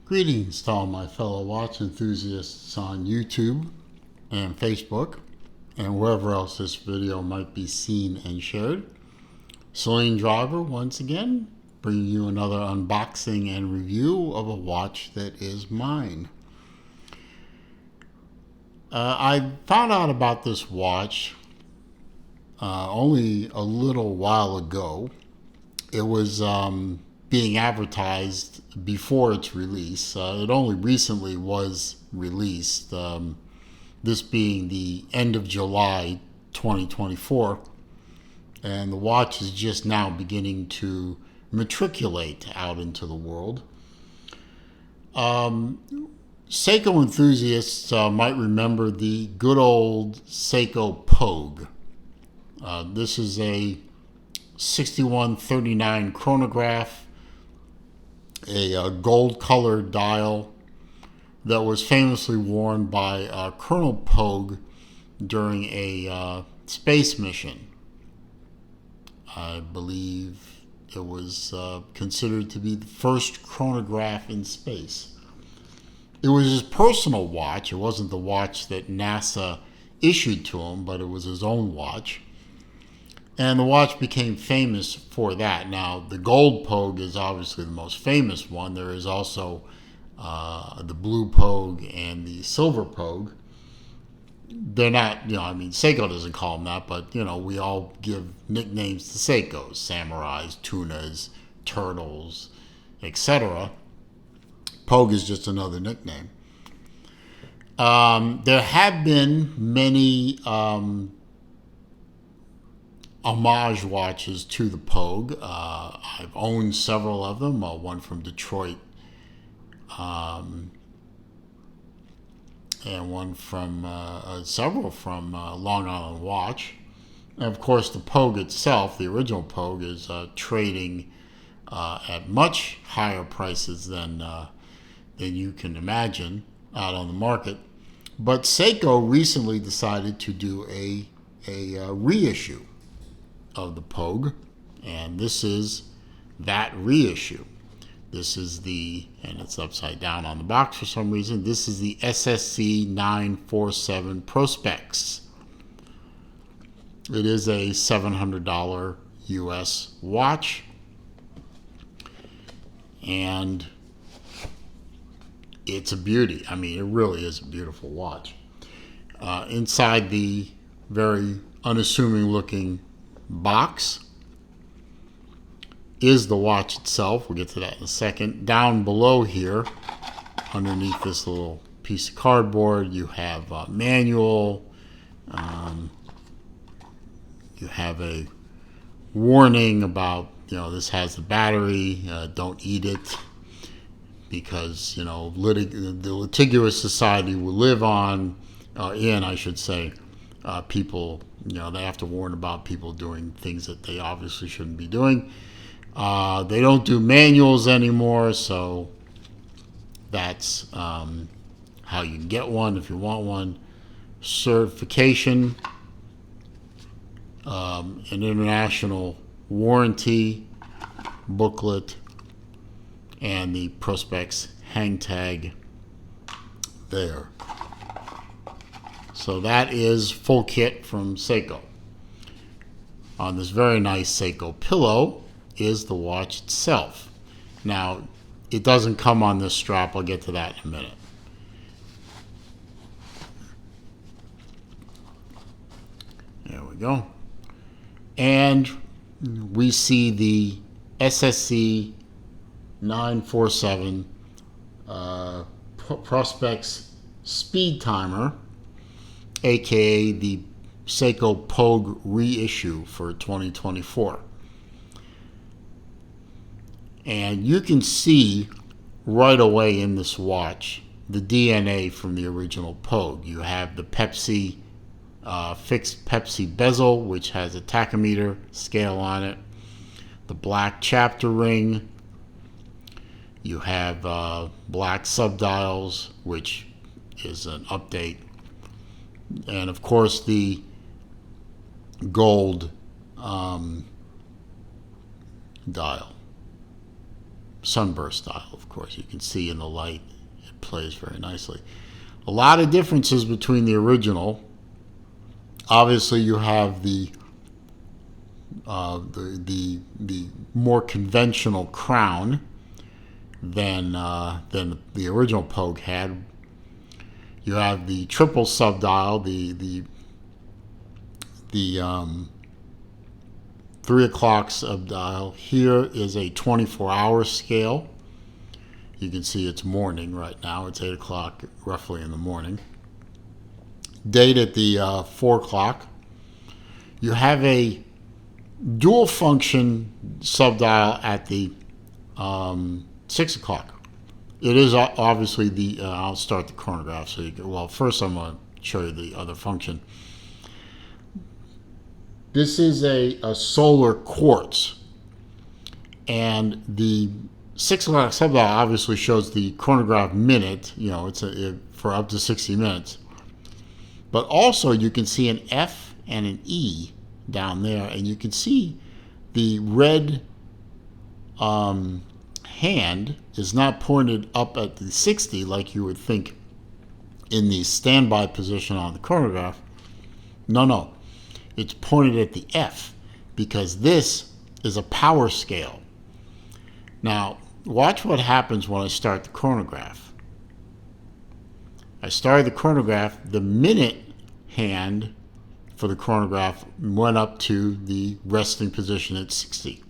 Greetings to all my fellow watch enthusiasts on YouTube and Facebook and wherever else this video might be seen and shared. Celine Driver once again bringing you another unboxing and review of a watch that is mine. I found out about this watch only a little while ago. It was being advertised before its release. It only recently was released, this being the end of July 2024, and the watch is just now beginning to matriculate out into the world. Seiko enthusiasts might remember the good old Seiko Pogue. This is a 6139 chronograph, a gold-colored dial that was famously worn by Colonel Pogue during a space mission. I believe it was considered to be the first chronograph in space. It was his personal watch. It wasn't the watch that NASA issued to him, but it was his own watch. And the watch became famous for that. Now, the gold Pogue is obviously the most famous one. There is also the blue Pogue and the silver Pogue. They're not, Seiko doesn't call them that, but, we all give nicknames to Seikos: samurais, tunas, turtles, etc. Pogue is just another nickname. There have been many homage watches to the Pogue. I've owned several of them, one from Detroit and one from several from Long Island Watch. And of course, the Pogue itself, the original Pogue, is trading at much higher prices than you can imagine out on the market. But Seiko recently decided to do a reissue of the Pogue, and this is that reissue. This is and it's upside down on the box for some reason, this is the SSC947 Prospex. It is a $700 US watch, and it's a beauty. I mean, it really is a beautiful watch. Inside the very unassuming looking box is the watch itself. We'll get to that in a second. Down below here, underneath this little piece of cardboard, you have a manual. You have a warning about, this has the battery, don't eat it, because, the litigious society we live in, people, they have to warn about people doing things that they obviously shouldn't be doing. They don't do manuals anymore, so that's how you can get one if you want one. Certification, an international warranty booklet, and the Prospex hang tag there. So that is full kit from Seiko. On this very nice Seiko pillow is the watch itself. Now, it doesn't come on this strap. I'll get to that in a minute. There we go. And we see the SSC947 Prospex speed timer, aka the Seiko Pogue reissue for 2024. And you can see right away in this watch the DNA from the original Pogue. You have the Pepsi, fixed Pepsi bezel, which has a tachometer scale on it, the black chapter ring. You have black subdials, which is an update. And of course the gold dial. sunburst dial, of course. You can see in the light it plays very nicely. A lot of differences between the original. Obviously, you have the more conventional crown than the original Pogue had. You have the triple subdial, the 3 o'clock subdial. Here is a 24-hour scale. You can see it's morning right now. It's 8 o'clock roughly in the morning. Date at the 4 o'clock. You have a dual function subdial at the 6 o'clock. It is obviously the, I'll start the chronograph so you can, well, first I'm going to show you the other function. This is a solar quartz, and the 6 o'clock subdial obviously shows the chronograph minute, you know, for up to 60 minutes. But also you can see an F and an E down there, and you can see the red hand is not pointed up at the 60 like you would think in the standby position on the chronograph. No. It's pointed at the F because this is a power scale. Now, watch what happens when I start the chronograph. I started the chronograph, the minute hand for the chronograph went up to the resting position at 60.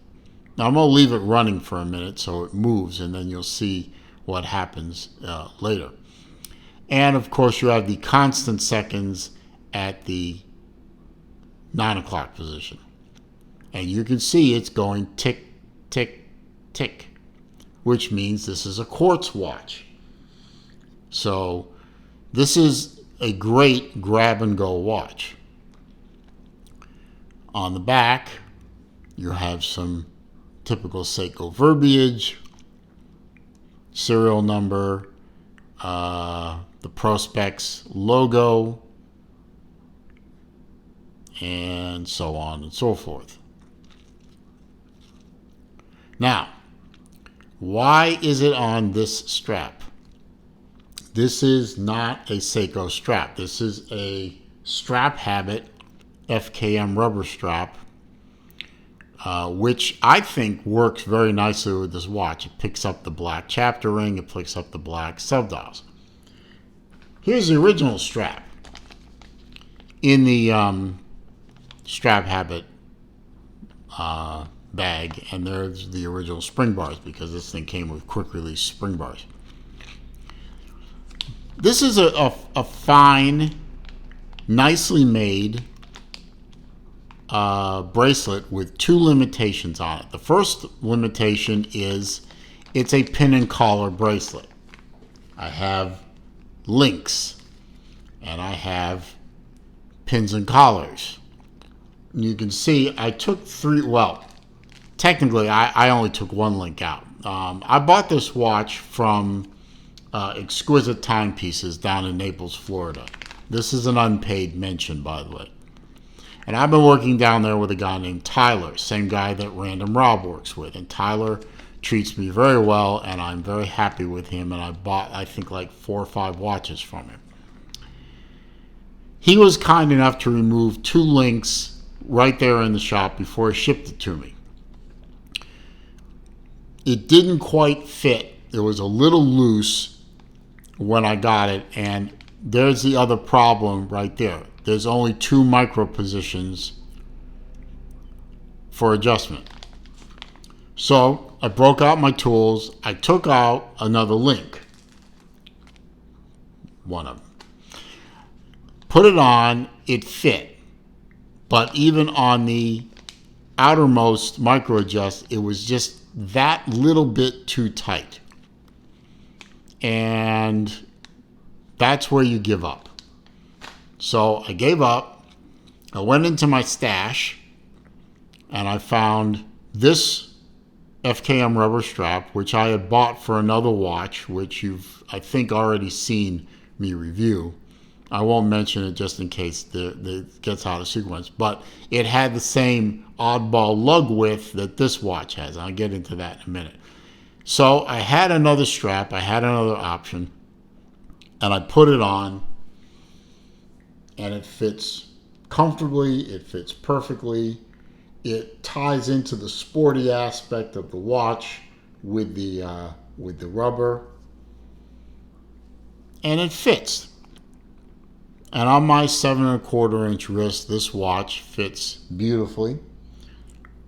Now, I'm going to leave it running for a minute so it moves, and then you'll see what happens later. And, of course, you have the constant seconds at the 9 o'clock position. And you can see it's going tick, tick, tick, which means this is a quartz watch. So this is a great grab-and-go watch. On the back, you have some typical Seiko verbiage, serial number, the Prospex logo, and so on and so forth. Now, why is it on this strap? This is not a Seiko strap. This is a Strap Habit FKM rubber strap, which I think works very nicely with this watch. It picks up the black chapter ring. It picks up the black subdials. Here's the original strap. In the Strap Habit bag, and there's the original spring bars because this thing came with quick release spring bars. This is a fine, nicely made bracelet with two limitations on it. The first limitation is it's a pin and collar bracelet. I have links and I have pins and collars. You can see I took three, well, technically I only took one link out. I bought this watch from Exquisite Timepieces down in Naples, Florida. This is an unpaid mention, by the way. And I've been working down there with a guy named Tyler, same guy that Random Rob works with. And Tyler treats me very well, and I'm very happy with him. And I bought, I think, like 4 or 5 watches from him. He was kind enough to remove 2 links right there in the shop before he shipped it to me. It didn't quite fit. It was a little loose when I got it, and there's the other problem right there. There's only 2 micro positions for adjustment. So I broke out my tools. I took out another link, one of them. Put it on, it fit. But even on the outermost micro adjust, it was just that little bit too tight. And that's where you give up. So I gave up. I went into my stash and I found this FKM rubber strap, which I had bought for another watch, which you've, I think, already seen me review. I won't mention it just in case it gets out of sequence, but it had the same oddball lug width that this watch has. I'll get into that in a minute. So I had another strap, I had another option, and I put it on, and it fits comfortably, it fits perfectly. It ties into the sporty aspect of the watch with the rubber, and it fits. And on my 7¼ inch wrist, this watch fits beautifully.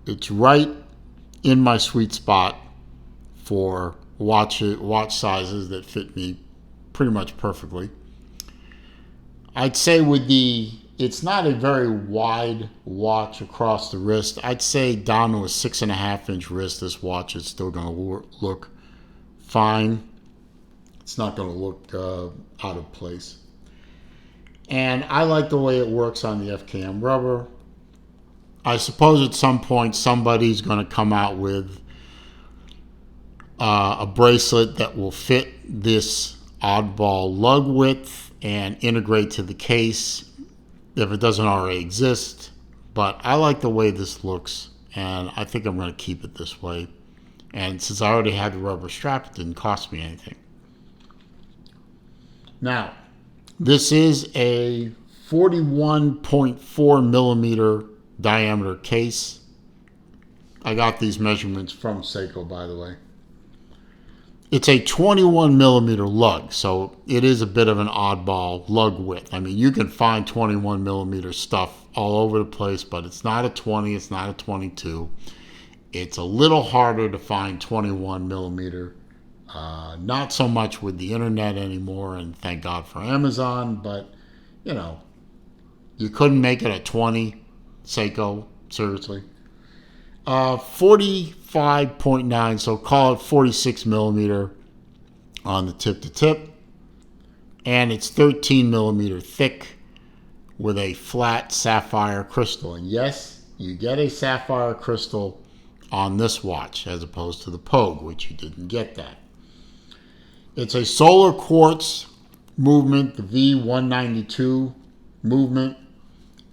It's right in my sweet spot for watch sizes that fit me pretty much perfectly. I'd say it's not a very wide watch across the wrist. I'd say down to a 6½-inch wrist, this watch is still going to look fine. It's not going to look out of place. And I like the way it works on the FKM rubber. I suppose at some point somebody's going to come out with a bracelet that will fit this oddball lug width and integrate to the case if it doesn't already exist. But I like the way this looks, and I think I'm going to keep it this way. And since I already had the rubber strap, it didn't cost me anything. Now, this is a 41.4 millimeter diameter case. I got these measurements from Seiko, by the way. It's a 21 millimeter lug, so it is a bit of an oddball lug width. I mean, you can find 21 millimeter stuff all over the place, but it's not a 20, it's not a 22. It's a little harder to find 21 millimeter. Not so much with the internet anymore, and thank God for Amazon, but, you know, you couldn't make it a 20, Seiko, seriously. 45.9, so call it 46 millimeter on the tip to tip, and it's 13 millimeter thick with a flat sapphire crystal. And yes, you get a sapphire crystal on this watch as opposed to the Pogue, which you didn't get that. It's a solar quartz movement, the V192 movement,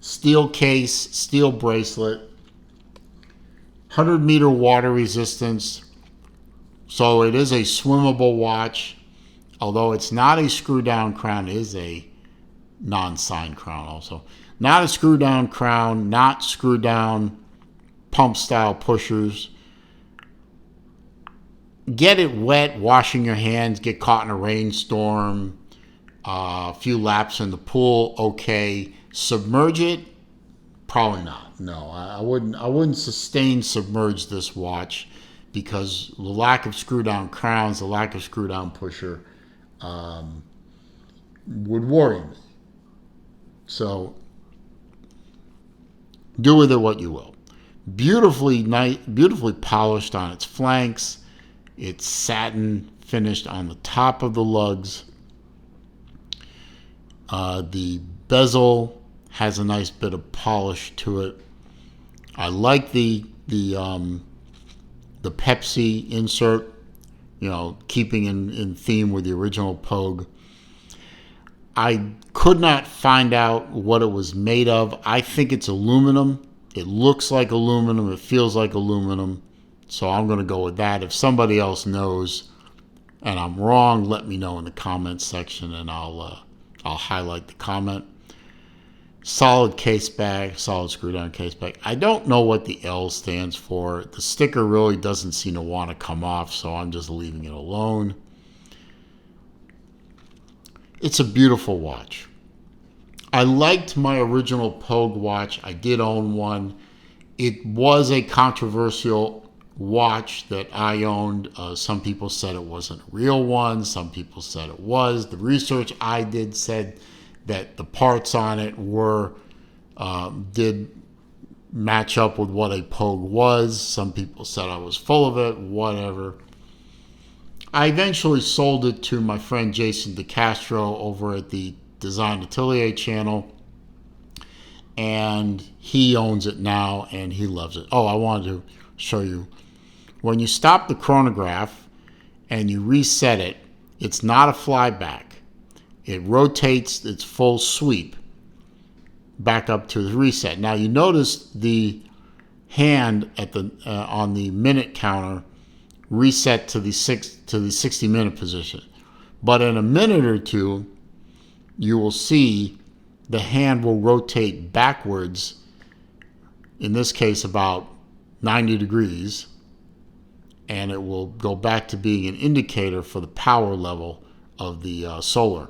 steel case, steel bracelet, 100-meter water resistance. So it is a swimmable watch. Although it's not a screw-down crown, it is a non-signed crown also. Not a screw-down crown, not screw-down pump-style pushers. Get it wet, washing your hands, get caught in a rainstorm, a few laps in the pool, okay. Submerge it? Probably not. No, I wouldn't sustain submerge this watch because the lack of screw-down crowns, the lack of screw-down pusher would worry me. So do with it what you will. Beautifully polished on its flanks. It's satin finished on the top of the lugs. The bezel has a nice bit of polish to it. I like the Pepsi insert, you know, keeping in theme with the original Pogue. I could not find out what it was made of. I think it's aluminum. It looks like aluminum. It feels like aluminum. So I'm going to go with that. If somebody else knows and I'm wrong, let me know in the comments section and I'll highlight the comment. Solid case bag, solid screw down case bag. I don't know what the L stands for. The sticker really doesn't seem to want to come off, so I'm just leaving it alone. It's a beautiful watch. I liked my original Pogue watch. I did own one. It was a controversial watch that I owned. Some people said it wasn't a real one. Some people said it was. The research I did said that the parts on it did match up with what a Pogue was. Some people said I was full of it, whatever. I eventually sold it to my friend Jason DeCastro over at the Design Atelier channel, and he owns it now and he loves it. Oh, I wanted to show you. When you stop the chronograph and you reset it, it's not a flyback. It rotates its full sweep back up to the reset. Now you notice the hand at the on the minute counter reset to the 60-minute position. But in a minute or two, you will see the hand will rotate backwards, in this case about 90 degrees, and it will go back to being an indicator for the power level of the solar.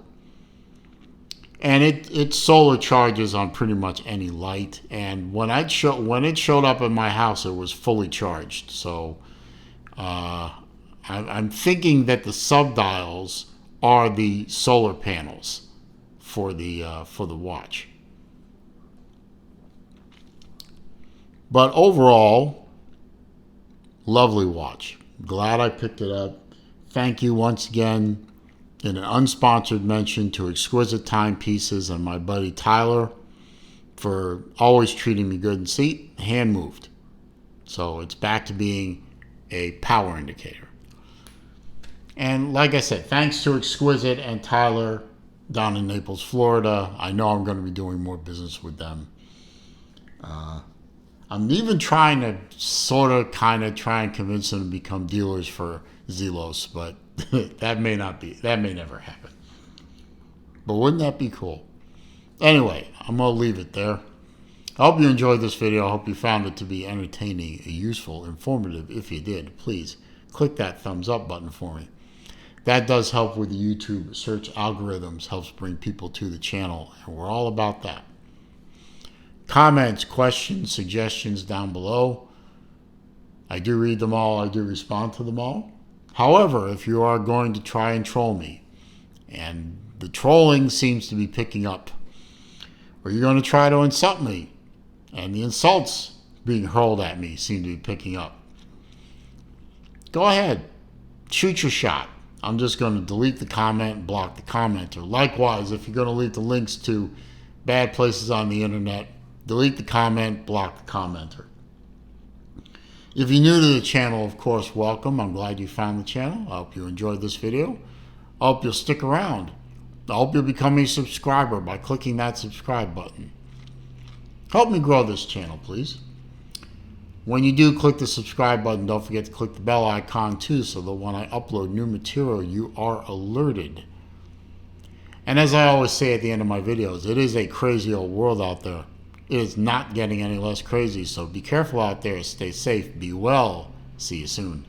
And it solar charges on pretty much any light. And when it showed up at my house, it was fully charged. So I'm thinking that the subdials are the solar panels for the watch. But overall, lovely watch. Glad I picked it up. Thank you once again in an unsponsored mention to Exquisite Timepieces and my buddy Tyler for always treating me good. And see, hand moved. So it's back to being a power indicator. And like I said, thanks to Exquisite and Tyler down in Naples, Florida. I know I'm going to be doing more business with them. I'm even trying to try and convince them to become dealers for Zelos, but that may never happen. But wouldn't that be cool? Anyway, I'm going to leave it there. I hope you enjoyed this video. I hope you found it to be entertaining, useful, informative. If you did, please click that thumbs up button for me. That does help with the YouTube search algorithms, helps bring people to the channel, and we're all about that. Comments, questions, suggestions down below. I do read them all. I do respond to them all. However, if you are going to try and troll me, and the trolling seems to be picking up, or you're going to try to insult me, and the insults being hurled at me seem to be picking up, go ahead. Shoot your shot. I'm just going to delete the comment and block the commenter. Likewise, if you're going to leave the links to bad places on the internet, delete the comment, block the commenter. If you're new to the channel, of course, welcome. I'm glad you found the channel. I hope you enjoyed this video. I hope you'll stick around. I hope you'll become a subscriber by clicking that subscribe button. Help me grow this channel, please. When you do click the subscribe button, don't forget to click the bell icon too, so that when I upload new material, you are alerted. And as I always say at the end of my videos, it is a crazy old world out there. It is not getting any less crazy, so be careful out there, stay safe, be well, see you soon.